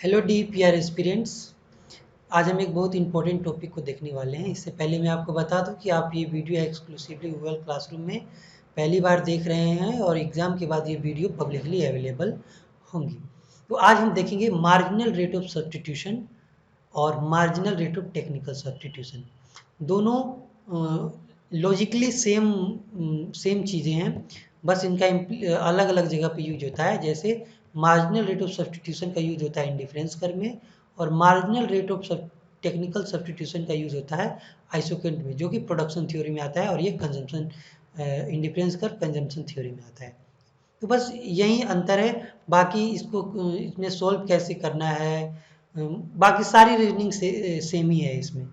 Hello DPR aspirants. आज हम एक बहुत इंपॉर्टेंट टॉपिक को देखने वाले हैं। इससे पहले मैं आपको बता दूं कि आप ये वीडियो एक्सक्लूसिवली गूगल क्लासरूम में पहली बार देख रहे हैं और एग्ज़ाम के बाद ये वीडियो पब्लिकली अवेलेबल होंगी। तो आज हम देखेंगे मार्जिनल रेट ऑफ सब्स्टिट्यूशन और marginal rate of technical substitution. दोनों लॉजिकली सेम सेम चीज़ें हैं, बस इनका अलग अलग जगह पे यूज होता है। जैसे मार्जिनल रेट ऑफ सब्स्टिट्यूशन का यूज होता है इंडिफरेंस कर्व में, और marginal rate of technical substitution का यूज होता है आइसोकेंट में, जो कि प्रोडक्शन थ्योरी में आता है, और ये consumption indifference curve consumption theory में आता है। तो बस यही अंतर है। बाकी इसको इसमें सोल्व कैसे करना है, बाकी सारी रीजनिंग से सेम ही है। इसमें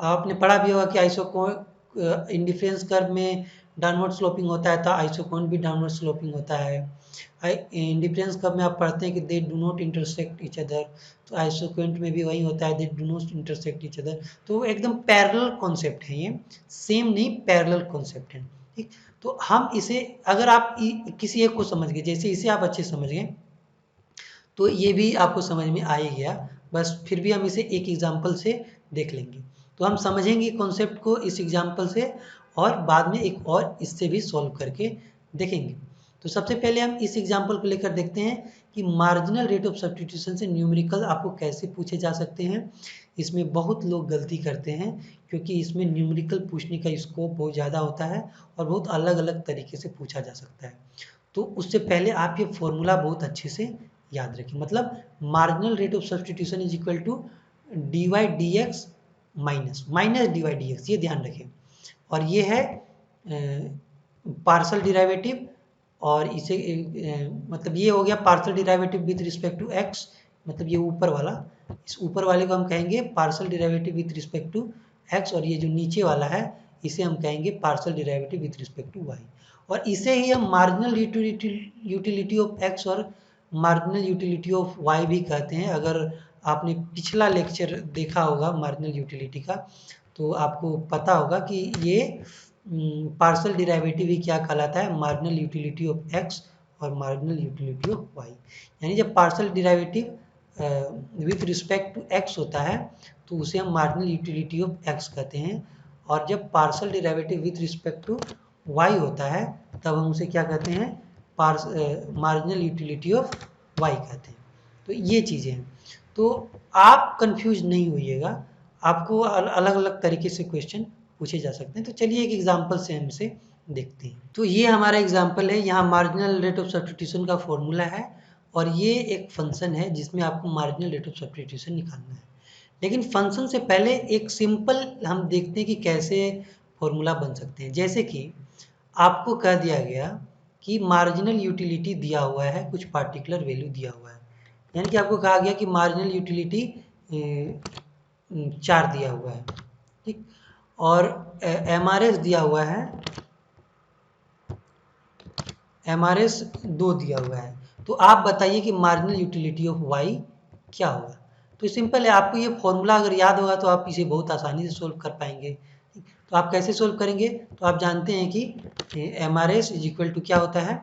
आपने पढ़ा भी होगा कि इंडिफरेंस कर्व में डाउनवर्ड स्लोपिंग होता है, तो आइसोकोन भी डाउनवर्ड स्लोपिंग होता है। इंडिफरेंस कर्व में आप पढ़ते हैं कि they do not intersect each other, तो आइसोकोन में भी वही होता है, they do not intersect each other. तो एकदम पैरेलल कॉन्सेप्ट है, ये सेम नहीं, पैरेलल कॉन्सेप्ट है। ठीक, तो हम इसे, अगर आप किसी एक को समझ गए, जैसे इसे आप अच्छे समझ गए, तो ये भी आपको समझ में आ ही गया। बस फिर भी हम इसे एक एग्जाम्पल से देख लेंगे, तो हम समझेंगे कॉन्सेप्ट को इस एग्जाम्पल से, और बाद में एक और इससे भी सॉल्व करके देखेंगे। तो सबसे पहले हम इस एग्जाम्पल को लेकर देखते हैं कि मार्जिनल रेट ऑफ सब्स्टिट्यूशन से न्यूमेरिकल आपको कैसे पूछे जा सकते हैं। इसमें बहुत लोग गलती करते हैं, क्योंकि इसमें न्यूमेरिकल पूछने का स्कोप बहुत ज़्यादा होता है और बहुत अलग अलग तरीके से पूछा जा सकता है। तो उससे पहले आप ये फॉर्मूला बहुत अच्छे से याद रखें। मतलब marginal rate of substitution is equal to d y d x minus d y d x, ये ध्यान रखें। और ये है पार्शल डिराइवेटिव, और इसे मतलब ये हो गया partial derivative with respect to x, मतलब ये ऊपर वाला, इस ऊपर वाले को हम कहेंगे partial derivative with respect to x, और ये जो नीचे वाला है इसे हम कहेंगे partial derivative with respect to y. और इसे ही हम मार्जिनल यूटिलिटी ऑफ एक्स और मार्जिनल यूटिलिटी ऑफ वाई भी कहते हैं। अगर आपने पिछला लेक्चर देखा होगा मार्जिनल यूटिलिटी का, तो आपको पता होगा कि ये पार्शियल डिराइवेटिव ही क्या कहलाता है, मार्जिनल यूटिलिटी ऑफ एक्स और मार्जिनल यूटिलिटी ऑफ वाई। यानी जब partial derivative with respect to x होता है, तो उसे हम मार्जिनल यूटिलिटी ऑफ एक्स कहते हैं, और जब partial derivative with respect to y होता है, तब हम उसे क्या कहते हैं, मार्जिनल यूटिलिटी ऑफ वाई कहते हैं। तो ये चीज़ें हैं, तो आप कंफ्यूज नहीं होइएगा, आपको अलग अलग तरीके से क्वेश्चन पूछे जा सकते हैं। तो चलिए एक एग्जांपल से हम इसे देखते हैं। तो ये हमारा एग्जांपल है, यहाँ मार्जिनल रेट ऑफ सब्स्टिट्यूशन का फॉर्मूला है, और ये एक फंक्शन है जिसमें आपको मार्जिनल रेट ऑफ सब्स्टिट्यूशन निकालना है। लेकिन फंक्शन से पहले एक सिंपल हम देखते हैं कि कैसे फॉर्मूला बन सकते हैं। जैसे कि आपको कह दिया गया कि मार्जिनल यूटिलिटी दिया हुआ है, कुछ पार्टिकुलर वैल्यू दिया हुआ है, यानी कि आपको कहा गया कि मार्जिनल यूटिलिटी 4 दिया हुआ है, ठीक, और MRS दिया हुआ है, MRS 2 दिया हुआ है। तो आप बताइए कि मार्जिनल यूटिलिटी ऑफ वाई क्या होगा। तो सिंपल है, आपको ये फॉर्मूला अगर याद होगा तो आप इसे बहुत आसानी से सोल्व कर पाएंगे। तो आप कैसे सोल्व करेंगे, तो आप जानते हैं कि MRS इज इक्वल टू क्या होता है,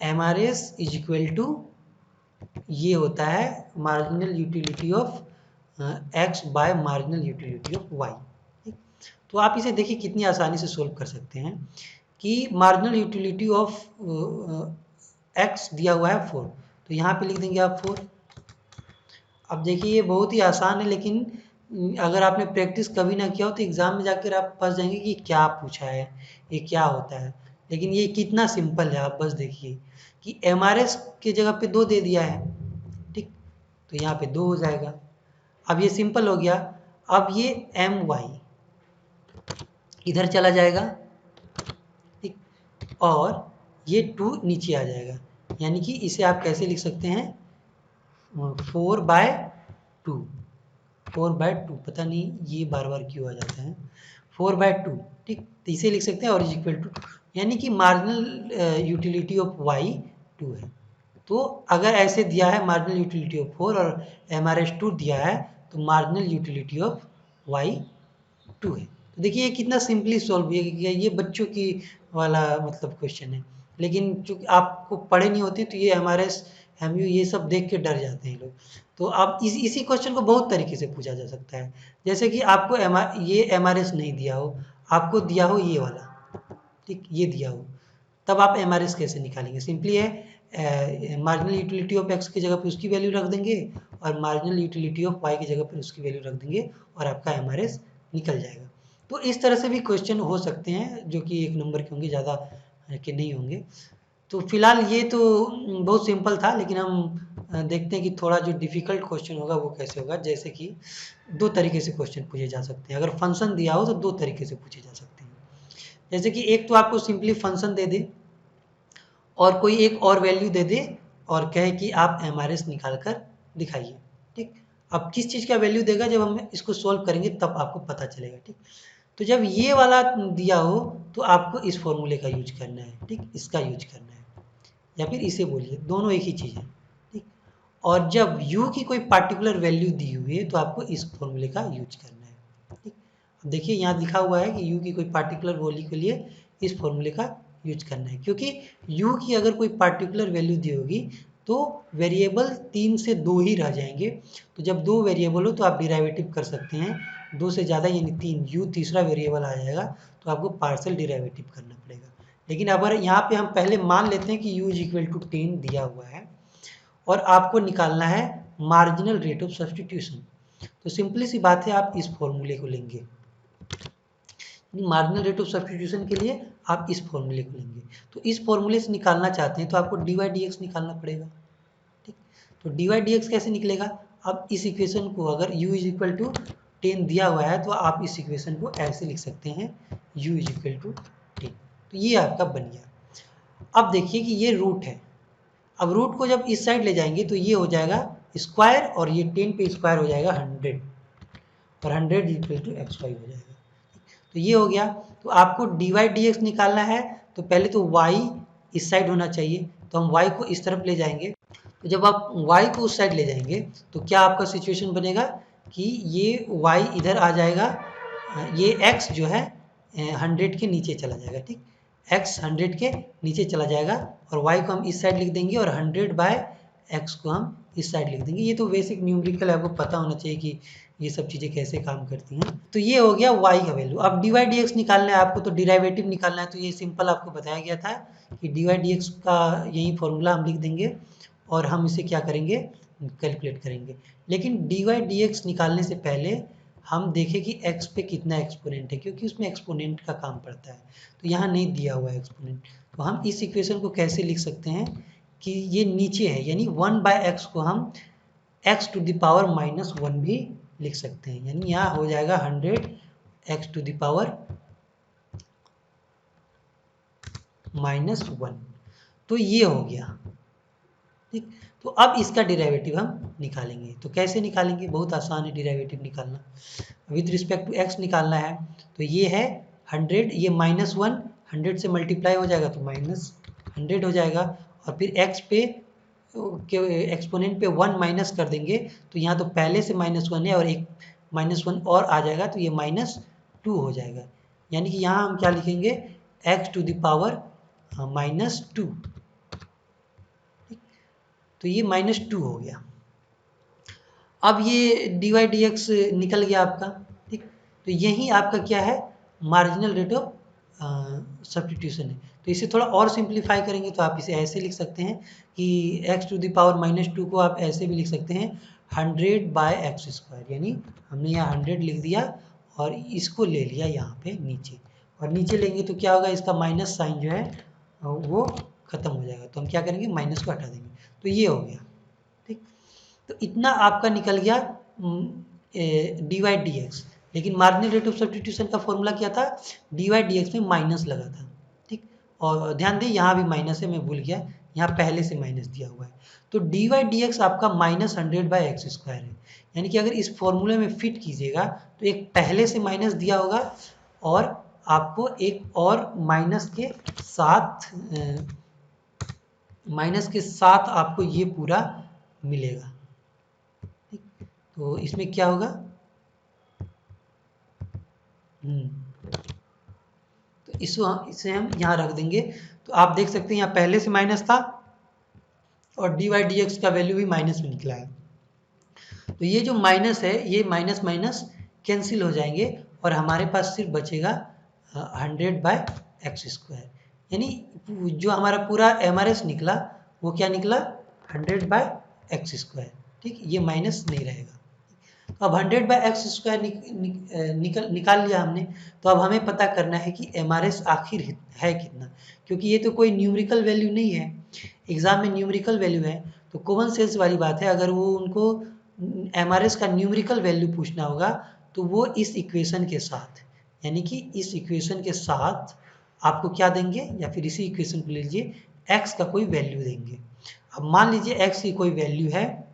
MRS इज इक्वल टू ये होता है marginal utility of x by marginal utility of y. ठीक, तो आप इसे देखिए कितनी आसानी से सोल्व कर सकते हैं कि मार्जिनल यूटिलिटी ऑफ एक्स दिया हुआ है 4, तो यहाँ पे लिख देंगे आप 4। अब देखिए ये बहुत ही आसान है, लेकिन अगर आपने प्रैक्टिस कभी ना किया हो तो एग्ज़ाम में जाकर आप फंस जाएंगे कि क्या पूछा है, ये क्या होता है। लेकिन ये कितना सिंपल है, आप बस देखिए कि MRS के जगह पे 2 दे दिया है, ठीक, तो यहाँ पे 2 हो जाएगा। अब ये सिंपल हो गया। अब ये MY इधर चला जाएगा, ठीक, और ये 2 नीचे आ जाएगा, यानी कि इसे आप कैसे लिख सकते हैं, 4/2, 4/2, पता नहीं ये बार बार क्यों आ जाता है, 4/2, ठीक, तो इसे लिख सकते हैं, और इज इक्वल टू, यानी कि मार्जिनल यूटिलिटी ऑफ वाई 2 है। तो अगर ऐसे दिया है मार्जिनल यूटिलिटी ऑफ 4 और MRS 2 दिया है, तो मार्जिनल यूटिलिटी ऑफ वाई 2 है। तो देखिए ये कितना सिंपली सॉल्व किया, ये बच्चों की वाला मतलब क्वेश्चन है, लेकिन चूंकि आपको पढ़े नहीं होते तो ये हमारे MU ये सब देख के डर जाते हैं लोग। तो आप इसी क्वेश्चन को बहुत तरीके से पूछा जा सकता है। जैसे कि आपको ये MRS नहीं दिया हो, आपको दिया हो ये वाला, ठीक, ये दिया हो, तब आप MRS कैसे निकालेंगे? सिंपली है मार्जिनल यूटिलिटी ऑफ एक्स की जगह पे उसकी वैल्यू रख देंगे और मार्जिनल यूटिलिटी ऑफ वाई की जगह पर उसकी वैल्यू रख देंगे और आपका MRS निकल जाएगा। तो इस तरह से भी क्वेश्चन हो सकते हैं जो कि 1 नंबर के होंगे, ज़्यादा के नहीं होंगे। तो फिलहाल ये तो बहुत सिंपल था, लेकिन हम देखते हैं कि थोड़ा जो डिफ़िकल्ट क्वेश्चन होगा वो कैसे होगा। जैसे कि 2 तरीके से क्वेश्चन पूछे जा सकते हैं। अगर फंक्शन दिया हो तो 2 तरीके से पूछे जा सकते हैं। जैसे कि एक तो आपको सिंपली फंक्शन दे दे और कोई एक और वैल्यू दे दे और कहे कि आप MRS निकाल कर दिखाइए, ठीक। अब किस चीज़ का वैल्यू देगा, जब हम इसको सोल्व करेंगे तब आपको पता चलेगा, ठीक। तो जब ये वाला दिया हो तो आपको इस फॉर्मूले का यूज करना है, ठीक, इसका यूज करना है, या फिर इसे बोलिए, दोनों एक ही चीज़ है, ठीक। और जब u की कोई पार्टिकुलर वैल्यू दी हुई है तो आपको इस फॉर्मूले का यूज करना है, ठीक। अब देखिए यहाँ लिखा हुआ है कि u की कोई पार्टिकुलर वैल्यू के लिए इस फॉर्मूले का यूज करना है, क्योंकि u की अगर कोई पार्टिकुलर वैल्यू दी होगी तो वेरिएबल 3 से 2 ही रह जाएंगे। तो जब 2 वेरिएबल हो तो आप डिराइवेटिव कर सकते हैं, 2 से ज़्यादा यानी 3, u तीसरा वेरिएबल आ जाएगा तो आपको पार्शियल डिराइवेटिव करना पड़ेगा। लेकिन अगर यहाँ पे हम पहले मान लेते हैं कि u इज इक्वल टू 10 दिया हुआ है और आपको निकालना है मार्जिनल रेट ऑफ सब्सटीट्यूशन, तो सिंपली सी बात है, आप इस फॉर्मूले को लेंगे। मार्जिनल रेट ऑफ सब्सटीट्यूशन के लिए आप इस फॉर्मूले को लेंगे। तो इस फॉर्मूले से निकालना चाहते हैं तो आपको dy/dx निकालना पड़ेगा, ठीक। तो dy/dx कैसे निकलेगा? अब इस इक्वेशन को अगर u इज इक्वल टू 10 दिया हुआ है तो आप इस इक्वेशन को ऐसे लिख सकते हैं u इज इक्वल टू 10। तो ये आपका बन गया। अब देखिए कि ये रूट है, अब रूट को जब इस साइड ले जाएंगे तो ये हो जाएगा स्क्वायर और ये 10 पे स्क्वायर हो जाएगा 100 और 100 इक्वल टू x5 हो जाएगा। तो ये हो गया। तो आपको dy/dx निकालना है तो पहले तो y इस साइड होना चाहिए, तो हम y को इस तरफ ले जाएंगे। तो जब आप y को उस साइड ले जाएंगे तो क्या आपका सिचुएशन बनेगा कि ये y इधर आ जाएगा, ये x जो है 100 के नीचे चला जाएगा, ठीक। x 100 के नीचे चला जाएगा और y को हम इस साइड लिख देंगे और 100/x को हम इस साइड लिख देंगे। ये तो बेसिक न्यूमेरिकल है, आपको पता होना चाहिए कि ये सब चीज़ें कैसे काम करती हैं। तो ये हो गया y का वैल्यू। अब dy/dx निकालना है आपको, तो डिराइवेटिव निकालना है, तो ये सिंपल आपको बताया गया था कि dy/dx का यही फॉर्मूला हम लिख देंगे और हम इसे क्या करेंगे, कैलकुलेट करेंगे। लेकिन dy/dx निकालने से पहले हम देखें कि x पे कितना एक्सपोनेंट है, क्योंकि उसमें एक्सपोनेंट का काम पड़ता है। तो यहाँ नहीं दिया हुआ है एक्सपोनेंट, तो हम इस इक्वेशन को कैसे लिख सकते हैं कि ये नीचे है, यानी 1/x को हम x टू द पावर -1 भी लिख सकते हैं, यानी यहाँ हो जाएगा 100x टू द पावर -1। तो ये हो गया, ठीक। तो अब इसका डेरिवेटिव हम निकालेंगे। तो कैसे निकालेंगे? बहुत आसान है डेरिवेटिव निकालना। विद रिस्पेक्ट टू x निकालना है, तो ये है 100, ये -1 100 से मल्टीप्लाई हो जाएगा तो -100 हो जाएगा और फिर x पे के एक्सपोनेंट पे 1 माइनस कर देंगे तो यहाँ तो पहले से -1 है और एक -1 और आ जाएगा तो ये -2 हो जाएगा। यानी कि यहाँ हम क्या लिखेंगे, x टू द पावर -2, तो ये -2 हो गया। अब ये dy/dx निकल गया आपका, ठीक। तो यही आपका क्या है, मार्जिनल रेट ऑफ सब्स्टिट्यूशन है। तो इसे थोड़ा और सिंप्लीफाई करेंगे तो आप इसे ऐसे लिख सकते हैं कि x टू द पावर -2 को आप ऐसे भी लिख सकते हैं 100/x², यानी हमने यहाँ 100 लिख दिया और इसको ले लिया यहाँ पे नीचे, और नीचे लेंगे तो क्या होगा, इसका माइनस साइन जो है वो खत्म हो जाएगा। तो हम क्या करेंगे, माइनस को हटा देंगे। तो ये हो गया, ठीक। तो इतना आपका निकल गया dy/dx। लेकिन मार्जिनल रेट ऑफ सब्स्टिट्यूशन का फॉर्मूला क्या था, dy/dx में माइनस लगा था, ठीक। और ध्यान दें यहाँ भी माइनस है, मैं भूल गया, यहाँ पहले से माइनस दिया हुआ है। तो dy/dx आपका -100/x² है, यानी कि अगर इस फॉर्मूले में फिट कीजिएगा तो एक पहले से माइनस दिया होगा और आपको एक और माइनस के साथ आपको ये पूरा मिलेगा, ठीक। तो इसमें क्या होगा, तो इसे हम यहाँ रख देंगे। तो आप देख सकते हैं यहाँ पहले से माइनस था और dy dx का वैल्यू भी माइनस में निकला है। तो ये जो माइनस है ये माइनस माइनस कैंसिल हो जाएंगे और हमारे पास सिर्फ बचेगा 100/x²। यानी जो हमारा पूरा MRS निकला वो क्या निकला 100/x²। ठीक, ये माइनस नहीं रहेगा। अब 100/x² निकाल लिया हमने। तो अब हमें पता करना है कि MRS आखिर है कितना, क्योंकि ये तो कोई न्यूमेरिकल वैल्यू नहीं है। एग्जाम में न्यूमेरिकल वैल्यू है तो कॉमन सेंस वाली बात है, अगर वो उनको MRS का न्यूमेरिकल वैल्यू पूछना होगा तो वो इस इक्वेशन के साथ, यानी कि इस इक्वेशन के साथ आपको क्या देंगे, या फिर इसी इक्वेशन को लीजिए x का कोई वैल्यू देंगे। अब मान लीजिए x की कोई वैल्यू है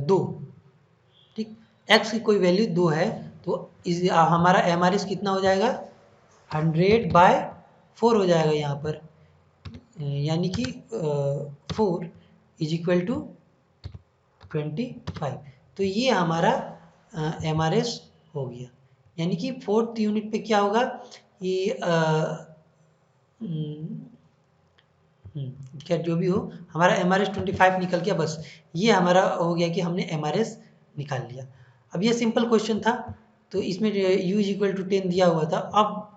2। ठीक, x की कोई वैल्यू 2 है तो हमारा MRS कितना हो जाएगा 100/4 हो जाएगा यहाँ पर, यानी कि 4 = 25। तो ये हमारा MRS हो गया। यानी कि 4th यूनिट पे क्या होगा ये क्या जो भी हो हमारा MRS 25 निकल गया। बस ये हमारा हो गया कि हमने MRS निकाल लिया। अब ये सिंपल क्वेश्चन था तो इसमें u = 10 दिया हुआ था। अब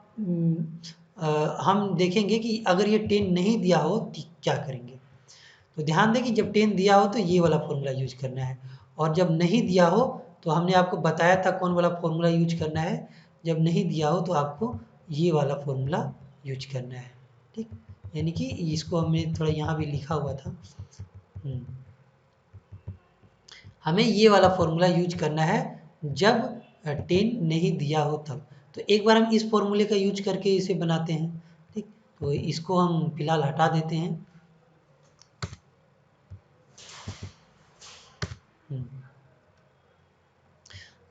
हम देखेंगे कि अगर ये 10 नहीं दिया हो तो क्या करेंगे। तो ध्यान दें कि जब 10 दिया हो तो ये वाला फॉर्मूला यूज करना है, और जब नहीं दिया हो तो हमने आपको बताया था कौन वाला फॉर्मूला यूज करना है। जब नहीं दिया हो तो आपको ये वाला फॉर्मूला यूज करना है। ठीक, यानी कि इसको हमने थोड़ा यहाँ भी लिखा हुआ था। हमें ये वाला फॉर्मूला यूज करना है जब 10 नहीं दिया हो तब। तो एक बार हम इस फॉर्मूले का यूज करके इसे बनाते हैं। ठीक, तो इसको हम फिलहाल हटा देते हैं।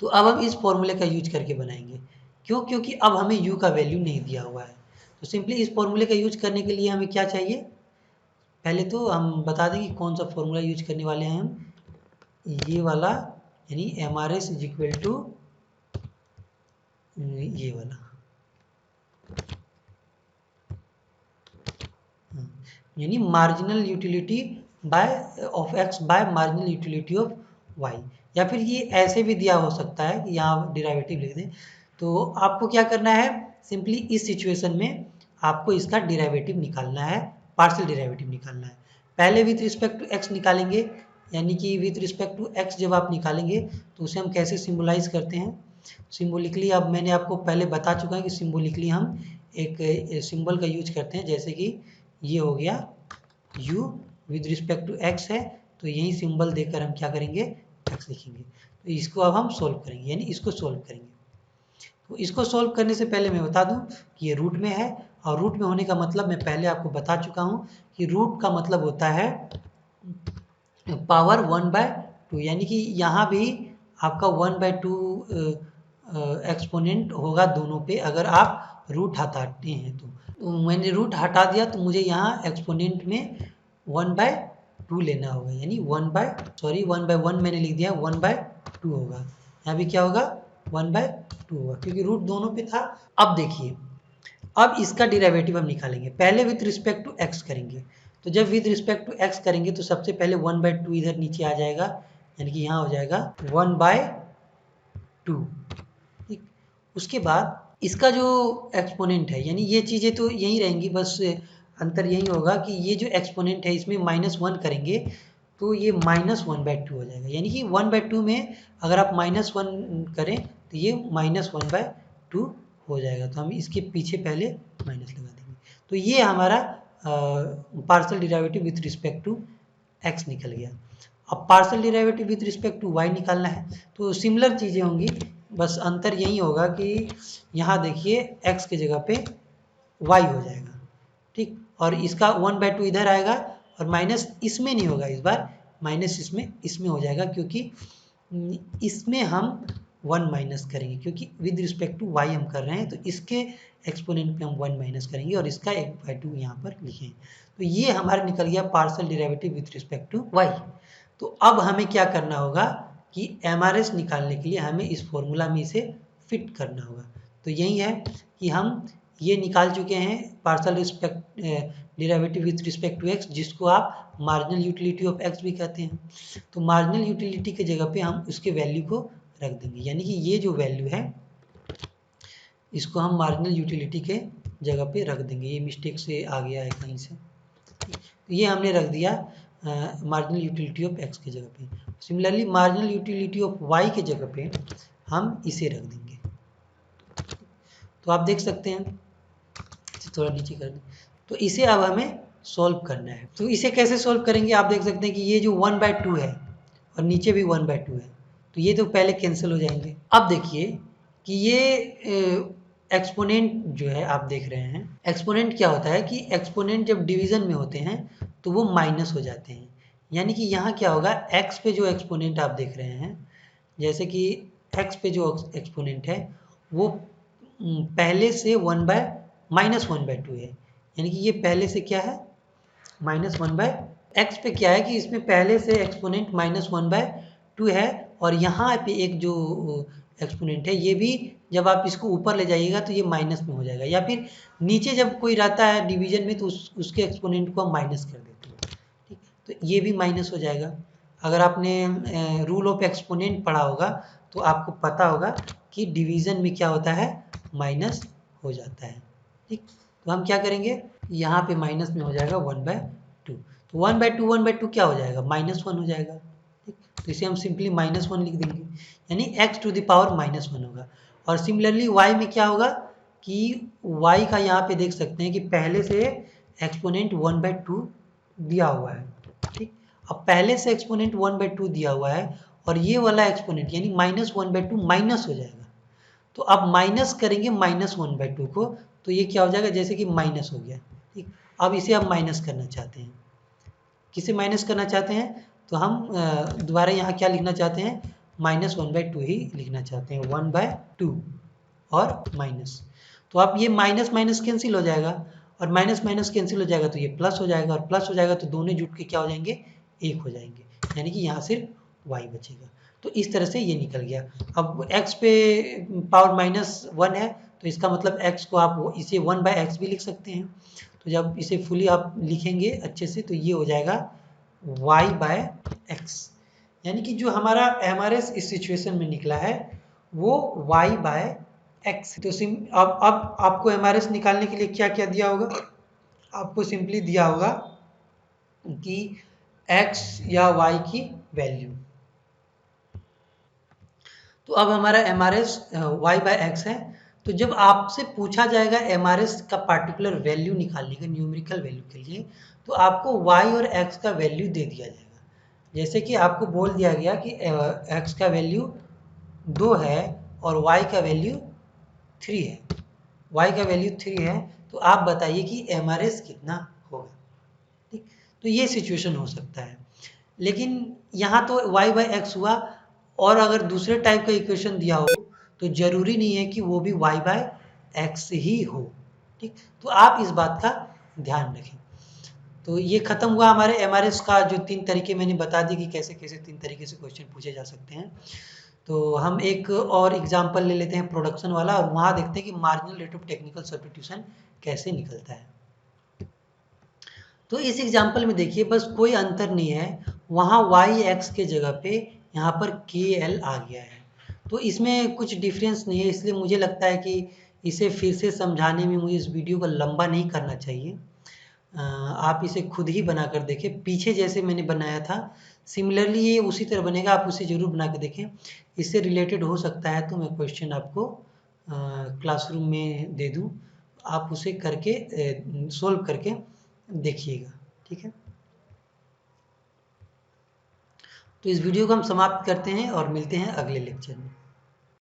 तो अब हम इस फॉर्मूले का यूज करके बनाएंगे। क्यों? क्योंकि अब हमें u का वैल्यू नहीं दिया हुआ है। तो सिंपली इस फॉर्मूले का यूज करने के लिए हमें क्या चाहिए, पहले तो हम बता दें कि कौन सा फॉर्मूला यूज करने वाले हैं हम, ये वाला, यानी MRS = ये वाला, यानी marginal utility of x by marginal utility of y। या फिर ये ऐसे भी दिया हो सकता है कि यहाँ डिराइवेटिव लिख दें। तो आपको क्या करना है, सिंपली इस सिचुएशन में आपको इसका डिराइवेटिव निकालना है, पार्शियल डिराइवेटिव निकालना है। पहले विथ रिस्पेक्ट टू x निकालेंगे, यानी कि विथ रिस्पेक्ट टू x जब आप निकालेंगे तो उसे हम कैसे सिम्बोलाइज करते हैं। सिम्बोलिकली अब मैंने आपको पहले बता चुका है कि सिम्बोलिकली हम एक सिंबल का यूज करते हैं, जैसे कि ये हो गया u with respect to x है तो यही सिंबल देकर हम क्या करेंगे x लिखेंगे। तो इसको अब हम सोल्व करेंगे, यानी इसको सोल्व करेंगे। तो इसको सोल्व करने से पहले मैं बता दूं कि ये रूट में है, और रूट में होने का मतलब मैं पहले आपको बता चुका हूं कि रूट का मतलब होता है पावर 1/2, यानी कि यहाँ भी आपका 1/2 एक्सपोनेंट होगा दोनों पे, अगर आप रूट हटाते हैं तो मैंने रूट हटा दिया तो मुझे यहाँ एक्सपोनेंट में 1/2 लेना होगा, यानी 1/1 मैंने लिख दिया 1/2 होगा। यहाँ भी क्या होगा 1/2 होगा, क्योंकि रूट दोनों पे था। अब देखिए, अब इसका डिराइवेटिव हम निकालेंगे। पहले विथ रिस्पेक्ट टू x करेंगे। तो जब विथ रिस्पेक्ट टू x करेंगे तो सबसे पहले 1/2 इधर नीचे आ जाएगा, यानी कि यहाँ हो जाएगा 1/2। ठीक, उसके बाद इसका जो एक्सपोनेंट है, यानी ये चीज़ें तो यही रहेंगी, बस अंतर यही होगा कि ये जो एक्सपोनेंट है इसमें -1 करेंगे तो ये -1/2 हो जाएगा। यानी कि 1/2 में अगर आप -1 करें तो ये -1/2 हो जाएगा। तो हम इसके पीछे पहले माइनस लगा देंगे। तो ये हमारा partial derivative with respect to x निकल गया। अब partial derivative with respect to y निकालना है, तो सिमिलर चीज़ें होंगी, बस अंतर यही होगा कि यहाँ देखिए x की जगह पे y हो जाएगा। ठीक, और इसका 1/2 इधर आएगा, और माइनस इसमें नहीं होगा, इस बार माइनस इसमें हो जाएगा, क्योंकि इसमें हम 1 माइनस करेंगे, क्योंकि विद रिस्पेक्ट टू y हम कर रहे हैं तो इसके एक्सपोनेंट पे हम 1 माइनस करेंगे और इसका 1/2 यहाँ पर लिखें। तो ये हमारा निकल गया partial derivative with respect to y। तो अब हमें क्या करना होगा कि MRS निकालने के लिए हमें इस फॉर्मूला में इसे फिट करना होगा। तो यही है कि हम ये निकाल चुके हैं partial derivative with respect to x, जिसको आप मार्जिनल यूटिलिटी ऑफ एक्स भी कहते हैं। तो मार्जिनल यूटिलिटी के जगह पे हम उसके वैल्यू को रख देंगे, यानी कि ये जो वैल्यू है इसको हम मार्जिनल यूटिलिटी के जगह पे रख देंगे। ये मिस्टेक से आ गया है कहीं से, तो ये हमने रख दिया मार्जिनल यूटिलिटी ऑफ एक्स की जगह पे। Similarly marginal utility of y के जगह पे हम इसे रख देंगे। तो आप देख सकते हैं, थोड़ा नीचे कर दें, तो इसे अब हमें सॉल्व करना है। तो इसे कैसे सॉल्व करेंगे, आप देख सकते हैं कि ये जो 1/2 है और नीचे भी 1/2 है, तो ये तो पहले कैंसिल हो जाएंगे। अब देखिए कि ये एक्सपोनेंट जो है आप देख रहे हैं, एक्सपोनेंट क्या होता है कि एक्सपोनेंट जब डिवीजन में होते हैं तो वो माइनस हो जाते हैं। यानी कि यहाँ क्या होगा, एक्स पे जो एक्सपोनेंट आप देख रहे हैं, जैसे कि एक्स पे जो एक्सपोनेंट है वो पहले से -1/2 है, यानी कि ये पहले से क्या है -1/एक्स पे क्या है कि इसमें पहले से एक्सपोनेंट -1/2 है, और यहाँ पे एक जो एक्सपोनेंट है ये भी जब आप इसको ऊपर ले जाइएगा तो ये माइनस में हो जाएगा, या फिर नीचे जब कोई रहता है डिवीजन में तो उसके एक्सपोनेंट को हम माइनस कर देते हैं, ठीक, तो ये भी माइनस हो जाएगा। अगर आपने रूल ऑफ एक्सपोनेंट पढ़ा होगा तो आपको पता होगा कि डिवीजन में क्या होता है, माइनस हो जाता है, ठीक। तो हम क्या करेंगे, यहाँ पे माइनस में हो जाएगा 1/2, तो 1/2 क्या हो जाएगा, -1 हो जाएगा, ठीक। तो इसे हम सिंपली -1 लिख देंगे, यानी x टू द पावर -1 होगा। और सिमिलरली y में क्या होगा कि y का यहाँ पे देख सकते हैं कि पहले से एक्सपोनेंट 1/2 दिया हुआ है, ठीक। अब पहले से एक्सपोनेंट 1/2 दिया हुआ है और ये वाला एक्सपोनेंट यानी -1/2 माइनस हो जाएगा, तो अब माइनस करेंगे -1/2 को, तो ये क्या हो जाएगा, जैसे कि माइनस हो गया, ठीक। अब इसे हम माइनस करना चाहते हैं, किसे माइनस करना चाहते हैं, तो हम दोबारा यहाँ क्या लिखना चाहते हैं, -1/2 ही लिखना चाहते हैं, 1/2 और माइनस। तो अब ये माइनस माइनस कैंसिल हो जाएगा, और माइनस माइनस कैंसिल हो जाएगा तो ये प्लस हो जाएगा, और प्लस हो जाएगा तो दोनों जुट के क्या हो जाएंगे, 1 हो जाएंगे, यानी कि यहाँ सिर्फ y बचेगा। तो इस तरह से ये निकल गया। अब x पे पावर -1 है, तो इसका मतलब x को आप इसे 1/x भी लिख सकते हैं। तो जब इसे फुली आप लिखेंगे अच्छे से तो ये हो जाएगा y/x, यानी कि जो हमारा एमआरएस इस सिचुएशन में निकला है वो y/x। तो अब आपको एमआरएस निकालने के लिए क्या क्या दिया होगा, आपको सिंपली दिया होगा कि x या y की वैल्यू। तो अब हमारा एमआरएस y/x है, तो जब आपसे पूछा जाएगा एमआरएस का पार्टिकुलर वैल्यू निकालने का न्यूमेरिकल वैल्यू के लिए, तो आपको y और x का वैल्यू दे दिया जाएगा। जैसे कि आपको बोल दिया गया कि x का वैल्यू 2 है और y का वैल्यू 3 है, y का वैल्यू 3 है, तो आप बताइए कि एमआरएस कितना होगा, ठीक। तो ये सिचुएशन हो सकता है, लेकिन यहाँ तो y/x हुआ, और अगर दूसरे टाइप का इक्वेशन दिया हो तो जरूरी नहीं है कि वो भी y/x ही हो, ठीक। तो आप इस बात का ध्यान रखें। तो ये खत्म हुआ हमारे एमआरएस का जो 3 तरीके मैंने बता दी कि कैसे कैसे 3 तरीके से क्वेश्चन पूछे जा सकते हैं। तो हम एक और एग्जाम्पल ले लेते हैं प्रोडक्शन वाला, और वहाँ देखते हैं कि marginal rate of technical substitution कैसे निकलता है। तो इस एग्जाम्पल में देखिए बस कोई अंतर नहीं है, वहाँ y/x के जगह पे यहाँ पर KL आ गया है, तो इसमें कुछ डिफरेंस नहीं है, इसलिए मुझे लगता है कि इसे फिर से समझाने में मुझे इस वीडियो को लंबा नहीं करना चाहिए। आप इसे खुद ही बना कर देखें, पीछे जैसे मैंने बनाया था सिमिलरली ये उसी तरह बनेगा, आप उसे ज़रूर बना के देखें। इससे रिलेटेड हो सकता है तो मैं क्वेश्चन आपको क्लासरूम में दे दूँ, आप उसे करके सोल्व करके देखिएगा, ठीक है। तो इस वीडियो को हम समाप्त करते हैं और मिलते हैं अगले लेक्चर में।